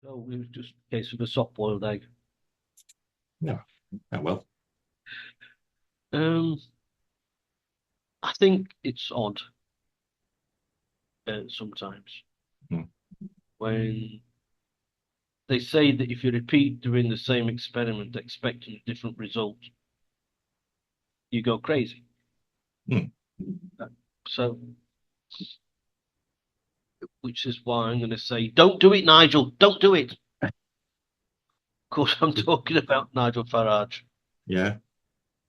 So it was just a case of a soft-boiled egg. No. Oh well. Um, I think it's odd sometimes Mm. when they say that if you repeat doing the same experiment expecting a different result, you go crazy. Mm. So, which is why I'm going to say, don't do it, Nigel. Don't do it. Of course, I'm talking about Nigel Farage. Yeah.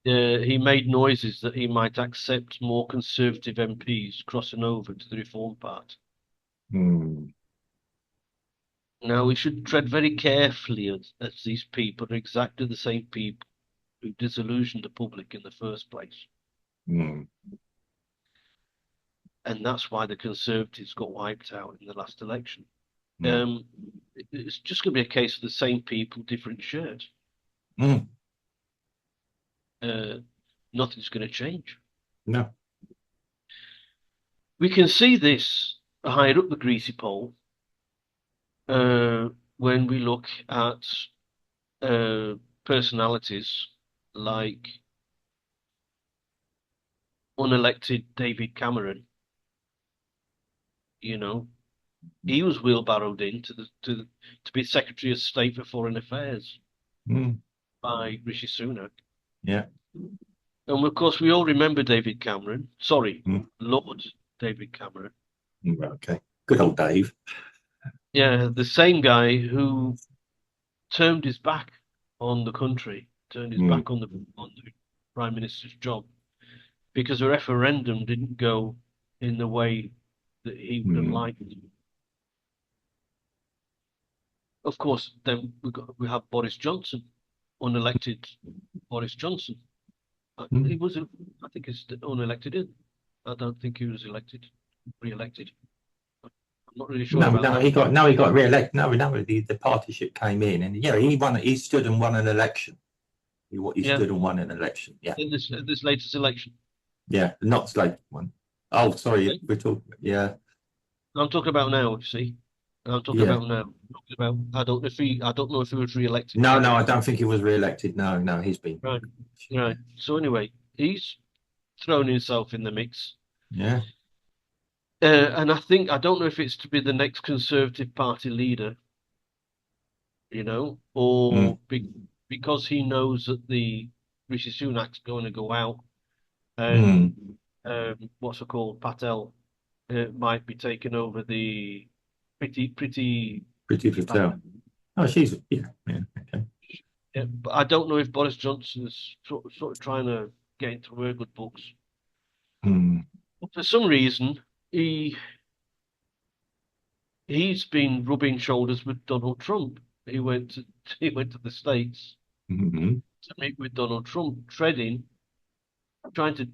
He made noises that he might accept more Conservative MPs crossing over to the Reform Party. Mm. Now, we should tread very carefully as these people are exactly the same people who disillusioned the public in the first place. Mm. And that's why the Conservatives got wiped out in the last election. Mm. Um, it's just going to be a case of the same people, different shirt. Mm. Uh, Nothing's going to change. No. We can see this higher up the greasy pole when we look at uh, personalities like unelected David Cameron. You know, he was wheelbarrowed in to be Secretary of State for Foreign Affairs Mm. by Rishi Sunak. Yeah. And of course, we all remember David Cameron. Sorry, Mm. Lord David Cameron. Mm. Okay. Good old Dave. Yeah, the same guy who turned his back on the country, turned his Mm. back on the Prime Minister's job because a referendum didn't go in the way that he would have Mm. liked. Of course, then we have Boris Johnson, unelected Boris Johnson. He Mm. was, I think, he's unelected. I don't think he was elected, re-elected. I'm not really sure No, about no, that. he got re-elected. No, no, the partyship came in, and yeah, he won. He stood and won an election. He Yeah, stood and won an election. Yeah, in this latest election. yeah, not like one. Oh, sorry, Okay? we're talking. Yeah, I'm talking about now. You see, I'm talking yeah. about now. I'm talking about. I don't know if he was re-elected No, no, either. I don't think he was re-elected. No, no, he's been. Right, right. So anyway, he's thrown himself in the mix. Yeah. And I don't know if it's to be the next Conservative Party leader, Mm. or because he knows that the Rishi Sunak's going to go out Mm. and what's it called, Patel might be taking over the pretty Pretty Patel. Patel. Oh, she's yeah, yeah. Okay. Yeah, but I don't know if Boris Johnson's sort of trying to get into her good books. Mm. But for some reason, he he's been rubbing shoulders with Donald Trump. He went to he went to the States Mm-hmm. to meet with Donald Trump, trying to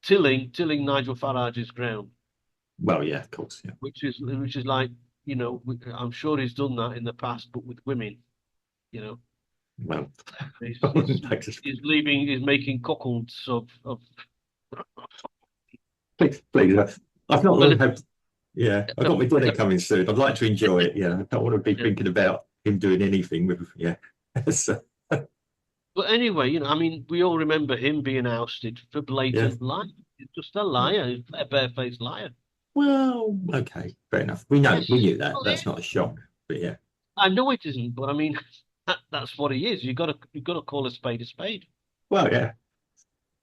tilling Nigel Farage's ground, Well, yeah, of course, yeah. which is like, I'm sure he's done that in the past, but with women, you know, Well, he's I he's wouldn't like to he's making cuckolds of please. I've not well, long had. Yeah, I've got my dinner coming soon. I'd like to enjoy it. Yeah, I don't want to be yeah. thinking about him doing anything with. Yeah. So, But anyway, I mean, we all remember him being ousted for yeah. blatant lying. He's just a liar, he's a barefaced liar. Well, okay, fair enough. We Yes, knew that. well, That's not a shock. But yeah. I know it isn't, but I mean, that's what he is. You got to call a spade a spade, Well, yeah.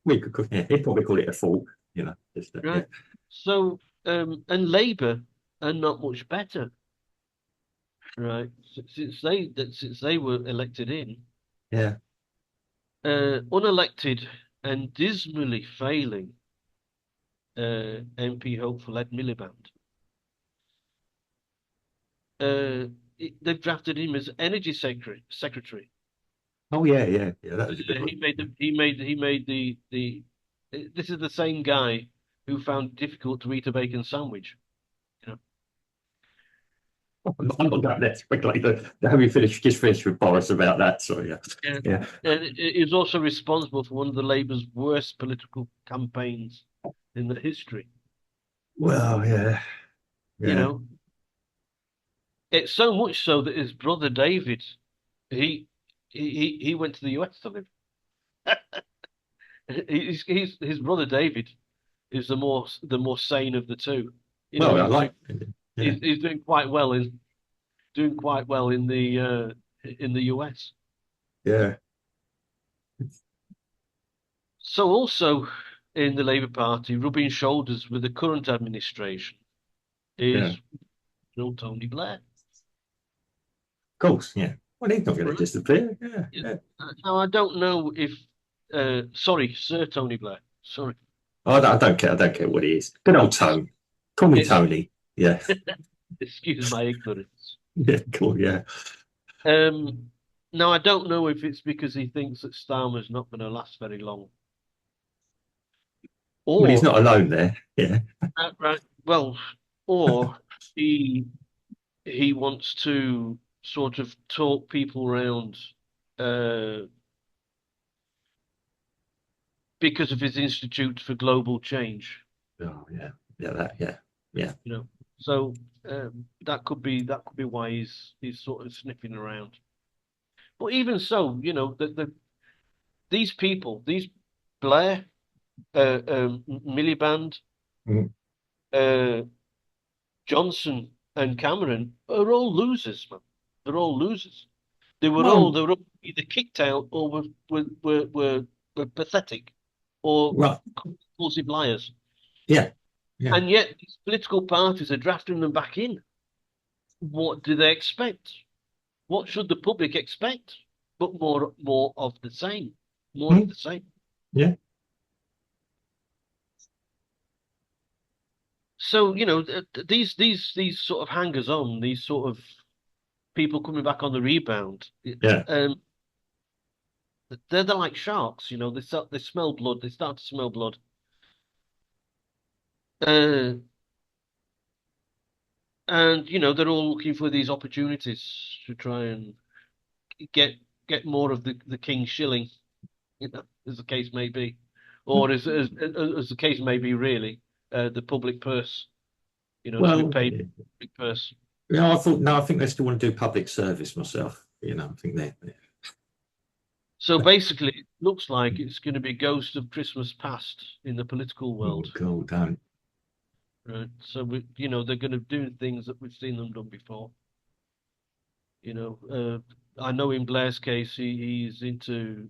Yeah, he'd probably call it a fault. Just yeah. right? So, and Labour are not much better, right? Since they were elected in, Yeah. unelected and dismally failing MP hopeful Ed Miliband. They've drafted him as energy secretary. Oh yeah, yeah, yeah. That was a good He one. made the. This is the same guy who found it difficult to eat a bacon sandwich. You know, I'm not going there quickly. Have we finished? Just finished with Boris about that. So yeah, yeah. yeah. And he was also responsible for one of the Labour's worst political campaigns in the history. Well, yeah, You yeah. know, It's so much so that his brother David, he he went to the US to live. His brother David is the more sane of the two. You know, Well, I like yeah, he's doing quite well in the US. yeah, So also in the Labour Party, rubbing shoulders with the current administration yeah. is Tony Blair. Of course, yeah. Well, he's not going to Right? disappear. Yeah, Yeah. yeah. Now I don't know if sorry, Sir Tony Blair. Sorry. I don't care. I don't care what he is. Good old It's, Tony. Call me it's Tony. Yeah, excuse my ignorance. yeah, cool. Yeah. Um, Now I don't know if it's because he thinks that Starmer's not going to last very long, Well, he's or not alone there. Yeah. right, well, or he he wants to sort of talk people around uh, because of his Institute for Global Change, Oh, yeah. Yeah. That. Yeah. Yeah. you know. So that could be why he's sort of sniffing around. But even so, these people, these Blair, Miliband, Mm. uh, Johnson, and Cameron are all losers, man. They're all losers. Well, They were all either kicked out or were pathetic or right. compulsive liars. Yeah. Yeah. And yet these political parties are drafting them back in. What do they expect? What should the public expect? But more of the same. More of Mm. the same. Yeah. So, these sort of hangers on, these sort of people coming back on the rebound, Yeah. um, they're like sharks, they smell blood, they start to smell blood. Uh, and they're all looking for these opportunities to try and get get more of the king's shilling, as the case may be, or as the case may be, really, the public purse, to be Well, paid public purse. I thought, no, I think they still want to do public service myself. I think So basically, it looks like it's going to be Ghost of Christmas Past in the political oh, world, God, don't. right? So they're going to do things that we've seen them done before. I know in Blair's case, he's into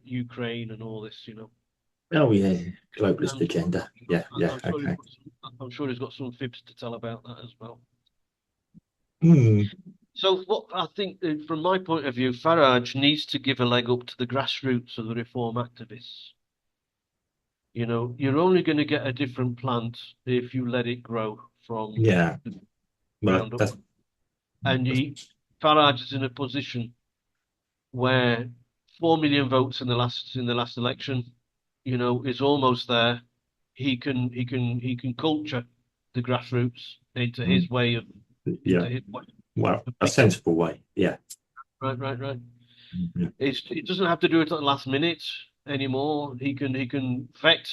Ukraine and all this. Oh, yeah. Globalist And agenda. Yeah. Yeah. I'm sure Okay. I'm sure he's got some fibs to tell about that as well. Hmm. So what I think, from my point of view, Farage needs to give a leg up to the grassroots of the reform activists. You're only going to get a different plant if you let it grow from Yeah. the Well, ground up. that's And Farage is in a position where 4 million votes in the last election, is almost there. He can culture the grassroots into mm, his way of yeah. into his way Well, of a picking. sensible way. Yeah. Right. Yeah. He doesn't have to do it at the last minute anymore. He can vet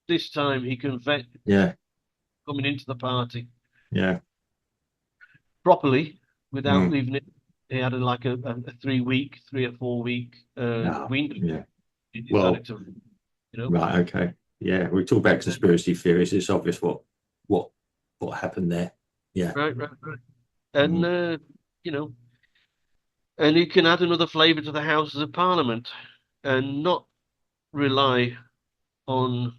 this time. He can vet Yeah. coming into the party Yeah. properly without Mm. leaving it. He had like a 3 week, 3 or 4 week Oh, window. yeah. He Well, decided to, you know. right. Okay. Yeah. We talk about conspiracy theories. It's obvious what what happened there. Yeah. Right. And Mm. you know, and he can add another flavour to the Houses of Parliament and not rely on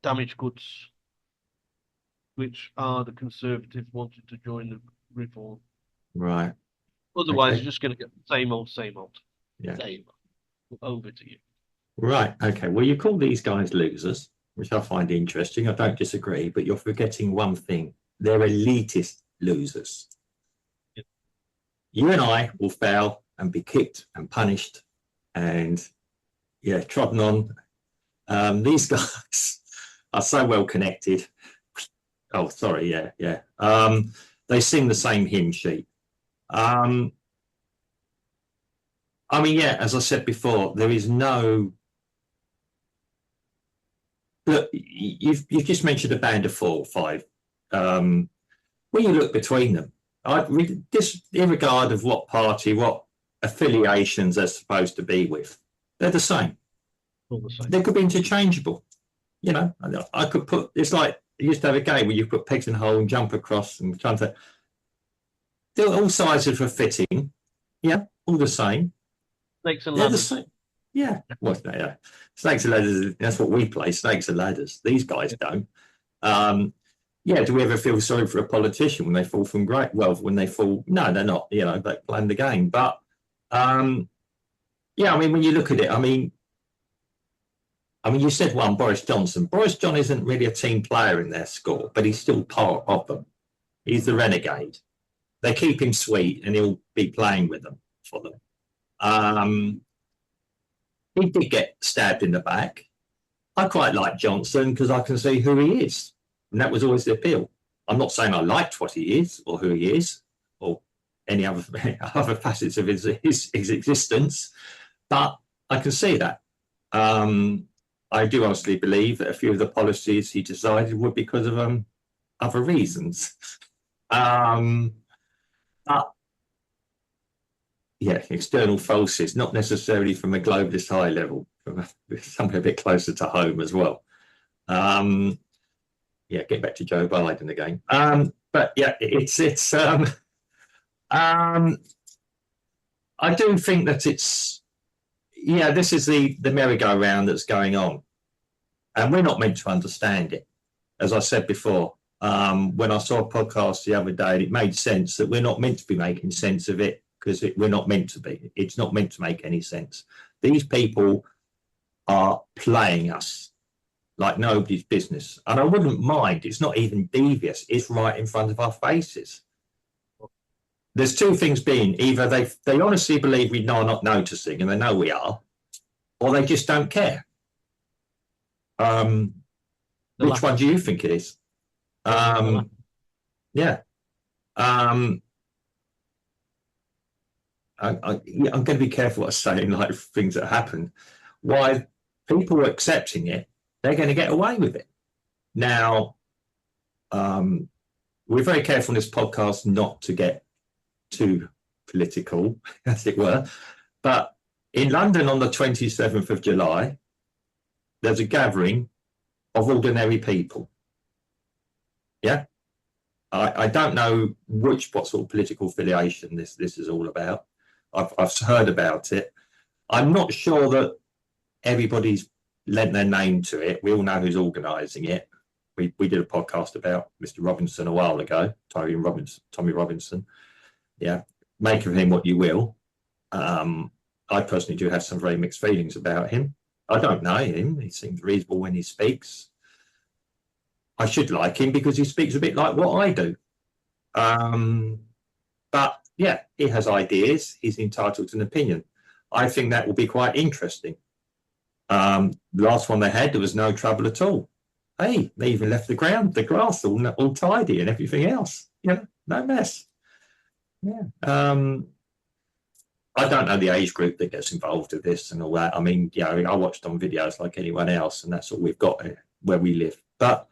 damaged goods, which are the Conservatives wanting to join the reform. Right. Otherwise, Okay. you're just going to get the same old, same old. Yeah. Same. Over to you. Right. Okay. Well, you call these guys losers, which I find interesting. I don't disagree, but you're forgetting one thing. They're elitist losers. Yep. You and I will fail and be kicked and punished and, yeah, trodden on. These guys are so well connected. Oh, sorry. Yeah. Yeah. They sing the same hymn sheet. I mean, yeah, as I said before, there is no. Look, you've just mentioned a band of 4 or 5. when you look between them, irregard of what party, what affiliations they're supposed to be with, they're the same. All the same. They could be interchangeable. You know, I could put, it's like, I used to have a game where you put pegs in a hole and jump across and trying to, they're all sizes for fitting. Yeah, all the same. Snakes and They're the ladders. same. Yeah, well, yeah. Snakes and ladders, that's what we play, snakes and ladders. These guys don't. Yeah, do we ever feel sorry for a politician when they fall from great? Well, when they fall, no, they're not, you know, they playing the game. But, yeah, I mean, when you look at it, I mean, you said one, Boris Johnson. Boris John isn't really a team player in their score, but he's still part of them. He's the renegade. They keep him sweet, and he'll be playing with them for them. He did get stabbed in the back. I quite like Johnson because I can see who he is, and that was always the appeal. I'm not saying I liked what he is or who he is or any other facets of his existence, but I can see that. I do honestly believe that a few of the policies he decided were because of other reasons. But yeah, external forces, not necessarily from a globalist high level, from something a bit closer to home as well. Yeah, get back to Joe Biden again. But yeah, I do think that it's, yeah, this is the merry-go-round that's going on, and we're not meant to understand it. As I said before, when I saw a podcast the other day, it made sense that we're not meant to be making sense of it because we're not meant to be. It's not meant to make any sense. These people are playing us like nobody's business, and I wouldn't mind. It's not even devious. It's right in front of our faces. There's two things being: either they honestly believe we are not noticing, and they know we are, or they just don't care. Which one do you think it is? Yeah. I'm going to be careful what I say in like things that happen. Why people are accepting it, they're going to get away with it. Now, we're very careful in this podcast not to get too political, as it were. But in London on the 27th of July, there's a gathering of ordinary people. Yeah. I don't know what sort of political affiliation this is all about. I've heard about it. I'm not sure that everybody's lent their name to it. We all know who's organising it. We did a podcast about Mr. Robinson a while ago, Tommy Robinson. Yeah, make of him what you will. I personally do have some very mixed feelings about him. I don't know him. He seems reasonable when he speaks. I should like him because he speaks a bit like what I do. But yeah, he has ideas. He's entitled to an opinion. I think that will be quite interesting. The last one they had, there was no trouble at all. Hey, they even left the grass all tidy and everything else. You know, no mess. Yeah. I don't know the age group that gets involved with this and all that. I mean, yeah, I watched on videos like anyone else, and that's all we've got where we live. But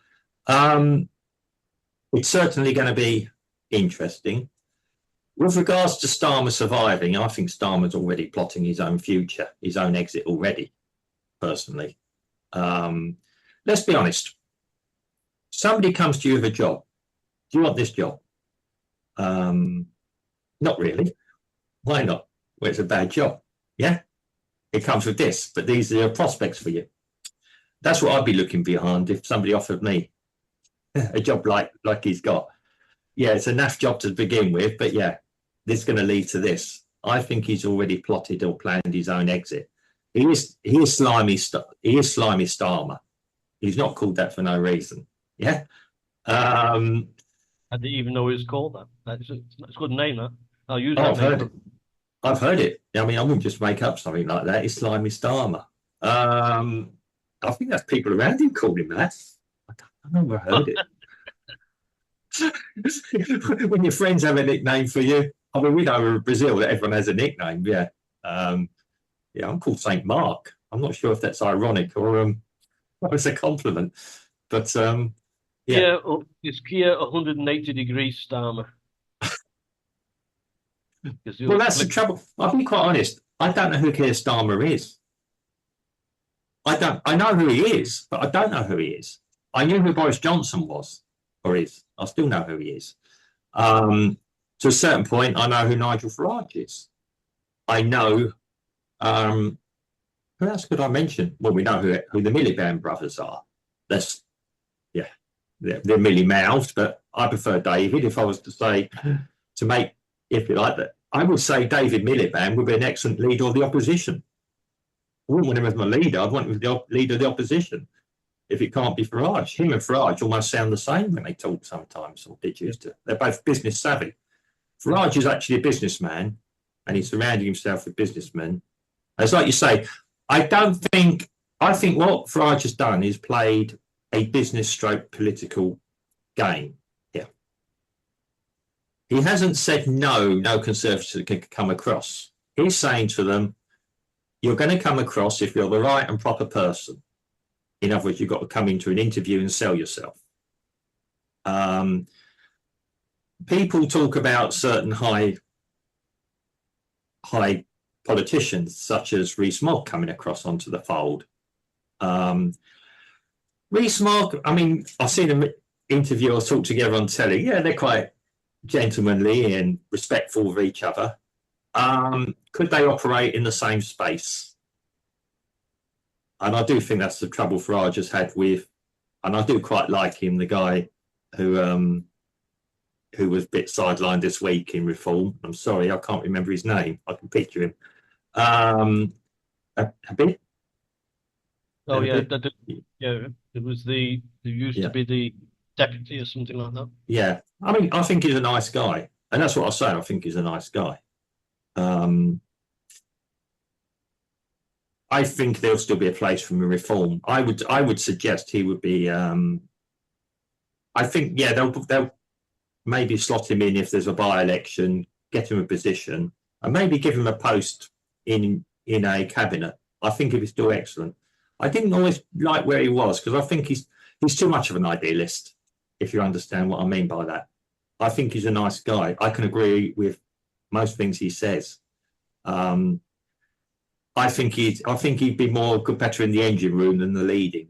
it's certainly going to be interesting. With regards to Starmer surviving, I think Starmer's already plotting his own future, his own exit already, personally. Let's be honest. Somebody comes to you with a job. Do you want this job? Not really. Why not? Well, it's a bad job. Yeah? It comes with this, but these are your prospects for you. That's what I'd be looking behind if somebody offered me a job like he's got. Yeah, it's a naff job to begin with, but yeah, this is going to lead to this. I think he's already plotted or planned his own exit. He is slimy Starmer. He's not called that for no reason. Yeah. I didn't even know it was called that. That's a good name, that. I'll use that name. I've heard it. I mean, I wouldn't just make up something like that. It's slimy Starmer. I think that's people around him called him that. I've never heard it. When your friends have a nickname for you, I mean, we know in Brazil that everyone has a nickname. Yeah, yeah. I'm called Saint Mark. I'm not sure if that's ironic or it's a compliment, but Yeah. Is Kia 180-degree Starmer? Because Well, you'll that's the flick. trouble. I'll be quite honest. I don't know who Keir Starmer is. I don't. I know who he is, but I don't know who he is. I knew who Boris Johnson was or is. I still know who he is. To a certain point, I know who Nigel Farage is. I know. Who else could I mention? Well, we know who the Miliband brothers are. That's yeah, they're Millie mouthed, but I prefer David. If I was to say to make, if you like that, I would say David Miliband would be an excellent leader of the opposition. I wouldn't want him as my leader. I'd want him as the leader of the opposition. If it can't be Farage, him and Farage almost sound the same when they talk sometimes, or did Yeah. used to. They're both business savvy. Farage is actually a businessman, and he's surrounding himself with businessmen. It's like you say, I don't think, I think what Farage has done is played a business stroke political game here. He hasn't said no Conservatives can come across. He's saying to them, you're going to come across if you're the right and proper person. In other words, you've got to come into an interview and sell yourself. People talk about certain high politicians, such as Rees-Mogg, coming across onto the fold. Rees-Mogg, I mean, I've seen them interview or talk together on telly. Yeah, they're quite gentlemanly and respectful of each other. Could they operate in the same space? And I do think that's the trouble Farage has had with, and I do quite like him, the guy who was a bit sidelined this week in Reform. I'm sorry, I can't remember his name. I can picture him. A bit. Oh A yeah, bit. yeah. It was there used to Yeah. be the deputy or something like that. Yeah. I mean, I think he's a nice guy, and that's what I say. I think he's a nice guy. I think there'll still be a place for Reform. I would suggest he would be. I think yeah, they'll maybe slot him in if there's a by-election, get him a position, and maybe give him a post in a cabinet. I think he'd be still excellent. I didn't always like where he was because I think he's too much of an idealist, if you understand what I mean by that. I think he's a nice guy. I can agree with most things he says. I think he'd be more good, better in the engine room than the leading,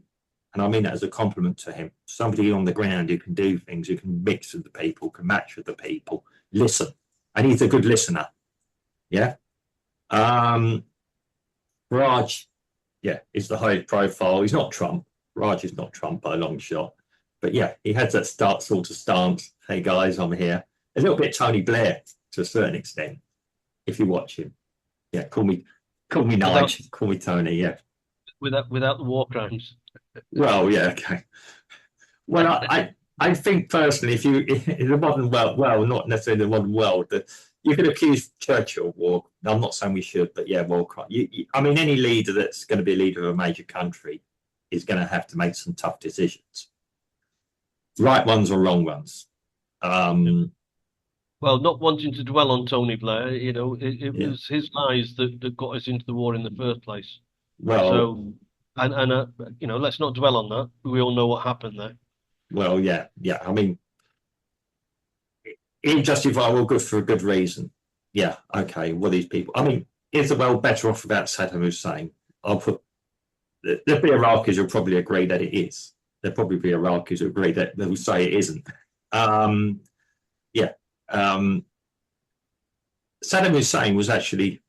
and I mean that as a compliment to him. Somebody on the ground who can do things, who can mix with the people, can match with the people, listen, and he's a good listener. Yeah. Raj, yeah, is the highest profile. He's not Trump. Raj is not Trump by a long shot, but yeah, he has that sort of stance. Hey guys, I'm here. A little bit Tony Blair to a certain extent, if you watch him. Yeah, call me Without Nigel, call me Tony. Yeah. without the war crimes. Well, yeah, okay. Well, I think personally, if you in the modern world, well, not necessarily the modern world, that you could accuse Churchill of war. I'm not saying we should, but yeah, war crime. I mean, any leader that's going to be a leader of a major country is going to have to make some tough decisions, right ones or wrong ones. Well, not wanting to dwell on Tony Blair, it Yeah. was his lies that got us into the war in the first place. Well, So, let's not dwell on that. We all know what happened there. well, yeah, yeah. I mean, injustifiable, good for a good reason. Yeah, okay. Well, these people. I mean, is the world better off without Saddam Hussein? I'll put. There'll be Iraqis who'll probably agree that it is. There'll probably be Iraqis who agree that will say it isn't. Yeah. Saddam Hussein was actually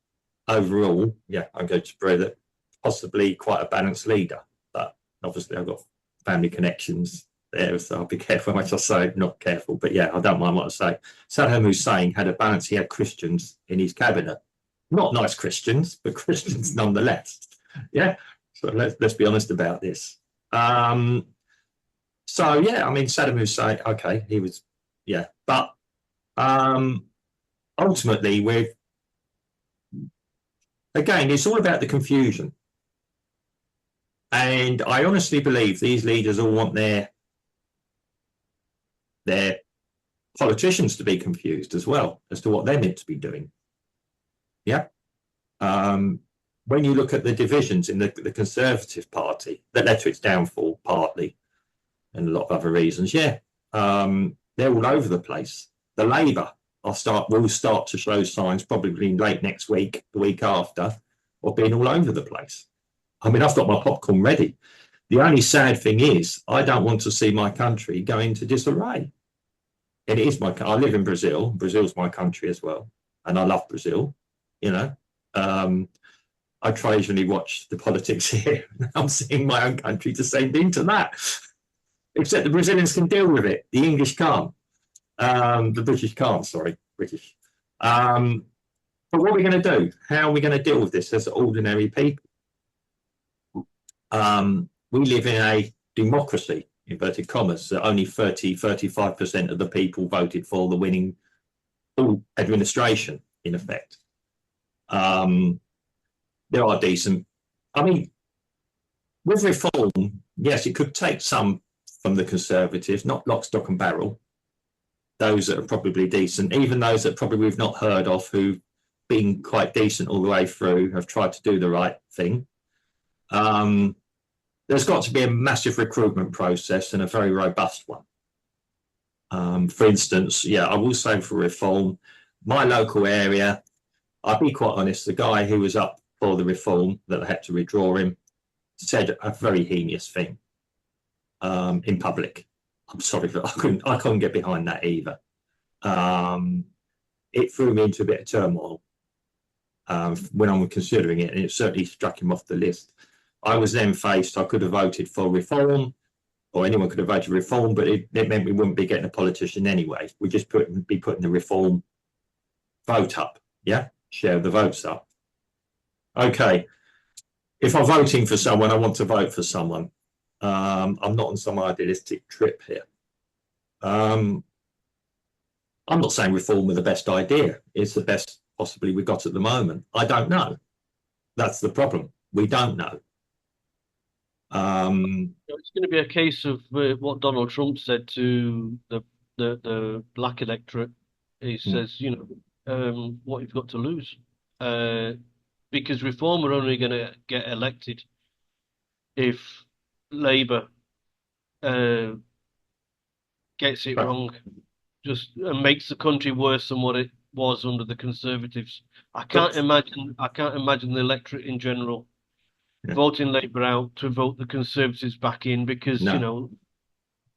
overall, yeah, I'm going to pray that possibly quite a balanced leader. But obviously, I've got family connections there, so I'll be careful how much I say. Not careful, but yeah, I don't mind what I say. Saddam Hussein had a balance. He had Christians in his cabinet, not nice Christians, but Christians nonetheless. Yeah, so let's be honest about this. So yeah, I mean, Saddam Hussein, okay, he was, yeah, but ultimately, with again, it's all about the confusion. And I honestly believe these leaders all want their politicians to be confused as well as to what they're meant to be doing. Yeah. When you look at the divisions in the Conservative Party that led to its downfall, partly, and a lot of other reasons. Yeah, they're all over the place. The Labour will start to show signs probably late next week, the week after, of being all over the place. I mean, I've got my popcorn ready. The only sad thing is, I don't want to see my country go into disarray. And it is I live in Brazil. Brazil's my country as well, and I love Brazil. You know, I occasionally watch the politics here. I'm seeing my own country descend into that. Except the Brazilians can deal with it. The English can't. The British can't, sorry, British. But what are we going to do? How are we going to deal with this as ordinary people? We live in a democracy, inverted commas, that only 35% of the people voted for the winning administration, in effect. There are decent, I mean, with reform, yes, it could take some from the Conservatives, not lock, stock and barrel. Those that are probably decent, even those that probably we've not heard of, who've been quite decent all the way through, have tried to do the right thing. There's got to be a massive recruitment process and a very robust one. For instance, yeah, I will say for reform, my local area, I'll be quite honest, the guy who was up for the reform that I had to withdraw him said a very heinous thing in public. I'm sorry, but I couldn't get behind that either. It threw me into a bit of turmoil when I was considering it, and it certainly struck him off the list. I was then faced, I could have voted for reform, or anyone could have voted reform, but it meant we wouldn't be getting a politician anyway. We'd just be putting the reform vote up, yeah? Share the votes up. Okay, if I'm voting for someone, I want to vote for someone. I'm not on some idealistic trip here. I'm not saying reform was the best idea. It's the best possibly we got at the moment. I don't know. That's the problem. We don't know. It's going to be a case of what Donald Trump said to the black electorate. He says, you know, what you've got to lose, because Reform are only going to get elected if Labour gets it wrong, just makes the country worse than what it was under the Conservatives. I can't imagine the electorate in general voting Labour out to vote the Conservatives back in, because you know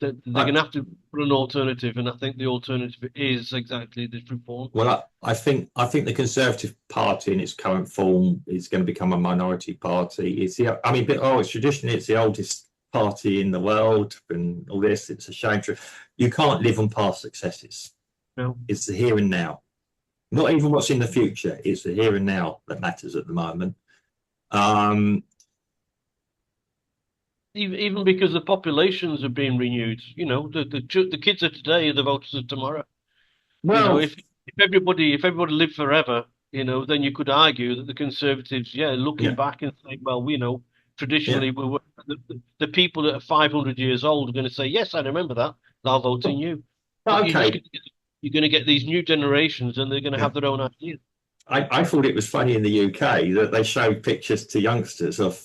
they're going to have to put an alternative, and I think the alternative is exactly this reform. Well, I think the Conservative Party in its current form is going to become a minority party. It's it's traditionally it's the oldest party in the world, and all this. It's a shame. You can't live on past successes. No. It's the here and now. Not even what's in the future. It's the here and now that matters at the moment. Even because the populations are being renewed, you know, the kids of today are the voters of tomorrow. Well, you know, if everybody lived forever, you know, then you could argue that the Conservatives, looking back and saying, well, you know, traditionally we were the people that are 500 years old are going to say, yes, I remember that. I'll vote in you. But okay. You're going to get these new generations, and they're going to have their own ideas. I thought it was funny in the UK that they showed pictures to youngsters of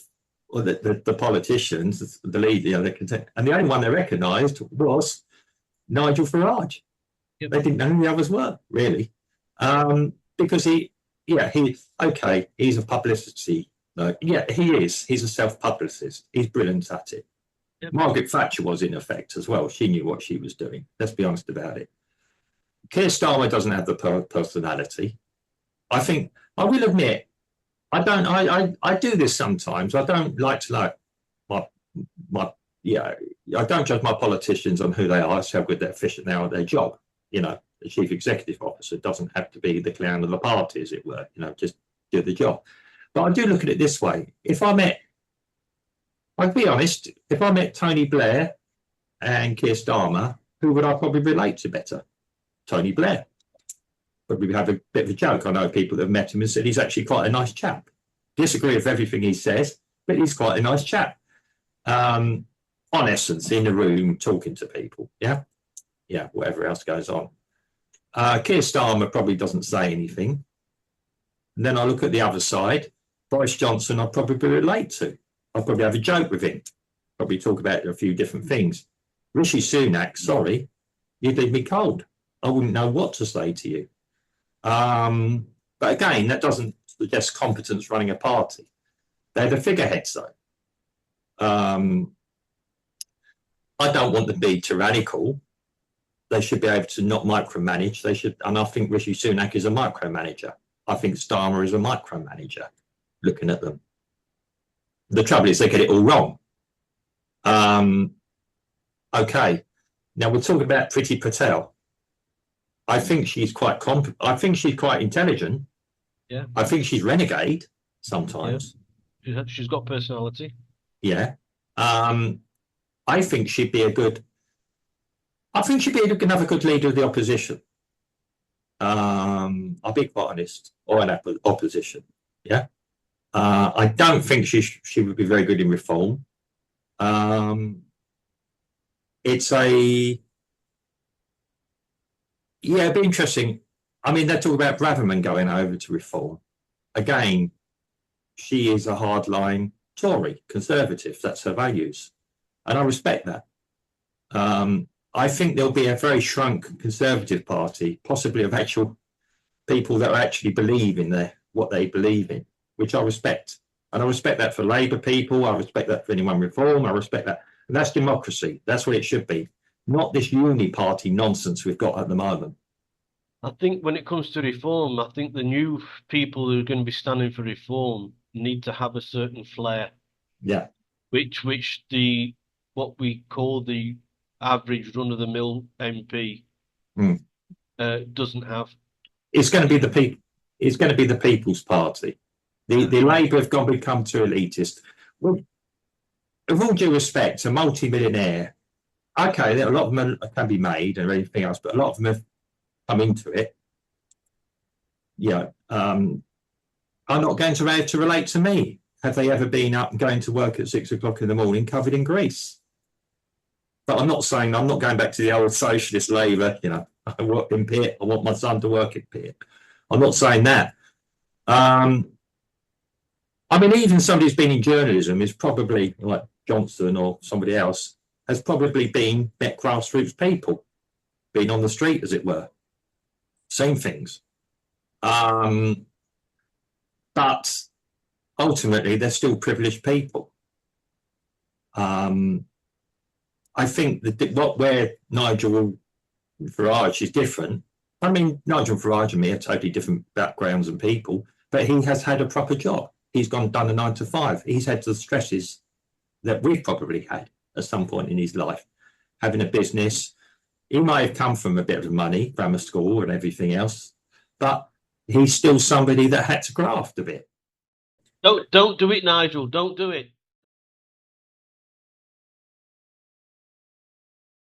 the politicians, the lead, you know, and the only one they recognised was Nigel Farage. Yep. They didn't know who the others were, really, because he's a publicity. He is. He's a self-publicist. He's brilliant at it. Yep. Margaret Thatcher was, in effect, as well. She knew what she was doing. Let's be honest about it. Keir Starmer doesn't have the personality. I think, I will admit, I do this sometimes. I don't like to know I don't judge my politicians on who they are, how good they're efficient they are at their job. You know, the chief executive officer doesn't have to be the clown of the party, as it were, you know, just do the job. But I do look at it this way. I'd be honest, if I met Tony Blair and Keir Starmer, who would I probably relate to better? Tony Blair. Probably have a bit of a joke. I know people that have met him and said he's actually quite a nice chap. Disagree with everything he says, but he's quite a nice chap. On essence, in the room, talking to people. Yeah, whatever else goes on. Keir Starmer probably doesn't say anything. And then I look at the other side. Boris Johnson, I'd probably relate to. I'd probably have a joke with him. Probably talk about a few different things. Rishi Sunak, sorry, you'd leave me cold. I wouldn't know what to say to you. But again, that doesn't suggest competence running a party. They're the figureheads, though. I don't want them to be tyrannical. They should be able to not micromanage. They should, and I think Rishi Sunak is a micromanager. I think Starmer is a micromanager. Looking at them, the trouble is they get it all wrong. Okay, now we're talking about Priti Patel. I think she's quite I think she's quite intelligent. Yeah. I think she's renegade sometimes. Yeah. She's got personality. Yeah. I think she'd be a good. I think she'd be another good leader of the opposition. I'll be quite honest, or an opposition. Yeah. I don't think she would be very good in reform. It's a it'd be interesting. I mean, they're talking about Braverman going over to reform. Again, she is a hardline Tory, conservative. That's her values, and I respect that. I think there'll be a very shrunk Conservative Party, possibly of actual people that actually believe in what they believe in, which I respect. And I respect that for Labour people. I respect that for anyone reform. I respect that. And that's democracy. That's what it should be, not this uni-party nonsense we've got at the moment. I think when it comes to reform, I think the new people who are going to be standing for reform need to have a certain flair. Yeah. Which what we call the average run-of-the-mill MP doesn't have. It's going to be the people. It's going to be the People's Party. The Labour have become too elitist. Well, with all due respect, a multi-millionaire. Okay, a lot of them can be made and everything else, but a lot of them have come into it. Yeah, are not going to be able to relate to me. Have they ever been up and going to work at 6 o'clock in the morning covered in grease? But I'm not saying, I'm not going back to the old socialist Labour, I work in Pitt, I want my son to work in Pitt. I'm not saying that. I mean, even somebody who's been in journalism is probably, like Johnson or somebody else, has probably met grassroots people, been on the street, as it were. Same things. But ultimately, they're still privileged people. I think that where Nigel Farage is different. I mean, Nigel Farage and me are totally different backgrounds and people, but he has had a proper job. He's done a 9 to 5. He's had the stresses that we've probably had at some point in his life, having a business. He may have come from a bit of money, grammar school and everything else, but he's still somebody that had to graft a bit. Don't do it, Nigel. Don't do it.